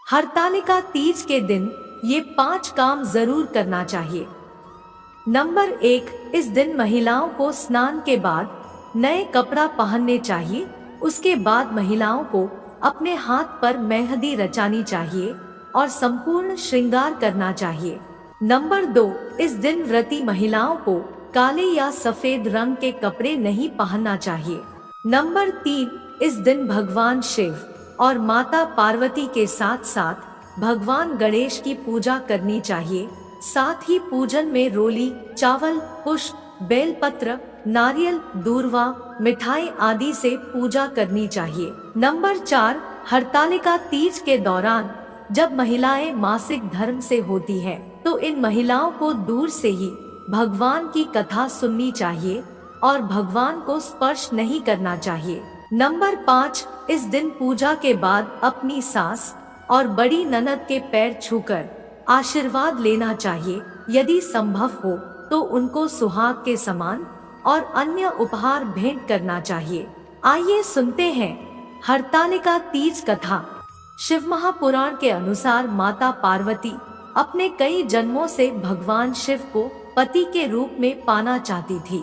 हरतालिका तीज के दिन ये 5 काम जरूर करना चाहिए। नंबर 1, इस दिन महिलाओं को स्नान के बाद नए कपड़ा पहनने चाहिए। उसके बाद महिलाओं को अपने हाथ पर मेहंदी रचानी चाहिए और संपूर्ण श्रृंगार करना चाहिए। नंबर 2, इस दिन व्रती महिलाओं को काले या सफेद रंग के कपड़े नहीं पहनना चाहिए। नंबर 3, इस दिन भगवान शिव और माता पार्वती के साथ साथ भगवान गणेश की पूजा करनी चाहिए। साथ ही पूजन में रोली, चावल, पुष्प, बेलपत्र, नारियल, दूर्वा, मिठाई आदि से पूजा करनी चाहिए। नंबर 4, हरतालिका तीज के दौरान जब महिलाएं मासिक धर्म से होती है तो इन महिलाओं को दूर से ही भगवान की कथा सुननी चाहिए और भगवान को स्पर्श नहीं करना चाहिए। नंबर 5, इस दिन पूजा के बाद अपनी सास और बड़ी ननद के पैर छूकर आशीर्वाद लेना चाहिए। यदि संभव हो तो उनको सुहाग के समान और अन्य उपहार भेंट करना चाहिए। आइए सुनते हैं हरतालिका तीज कथा। शिव महापुराण के अनुसार माता पार्वती अपने कई जन्मों से भगवान शिव को पति के रूप में पाना चाहती थी।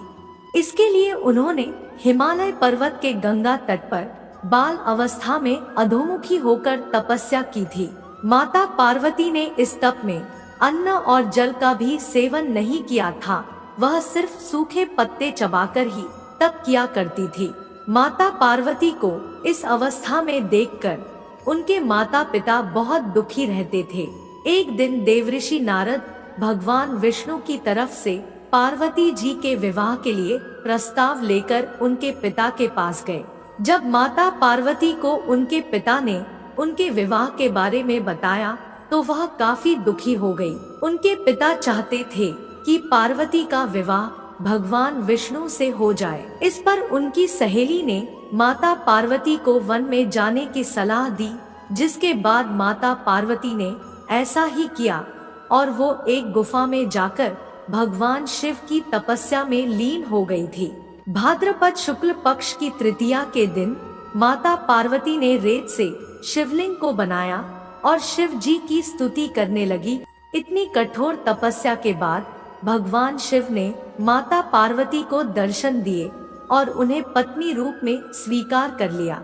इसके लिए उन्होंने हिमालय पर्वत के गंगा तट पर बाल अवस्था में अधोमुखी होकर तपस्या की थी। माता पार्वती ने इस तप में अन्न और जल का भी सेवन नहीं किया था। वह सिर्फ सूखे पत्ते चबाकर ही तप किया करती थी। माता पार्वती को इस अवस्था में देखकर उनके माता पिता बहुत दुखी रहते थे। एक दिन देवऋषि नारद भगवान विष्णु की तरफ से पार्वती जी के विवाह के लिए प्रस्ताव लेकर उनके पिता के पास गए। जब माता पार्वती को उनके पिता ने उनके विवाह के बारे में बताया तो वह काफी दुखी हो गई। उनके पिता चाहते थे कि पार्वती का विवाह भगवान विष्णु से हो जाए। इस पर उनकी सहेली ने माता पार्वती को वन में जाने की सलाह दी, जिसके बाद माता पार्वती ने ऐसा ही किया और वो एक गुफा में जाकर भगवान शिव की तपस्या में लीन हो गई थी। भाद्रपद शुक्ल पक्ष की तृतीया के दिन माता पार्वती ने रेत से शिवलिंग को बनाया और शिव जी की स्तुति करने लगी। इतनी कठोर तपस्या के बाद भगवान शिव ने माता पार्वती को दर्शन दिए और उन्हें पत्नी रूप में स्वीकार कर लिया।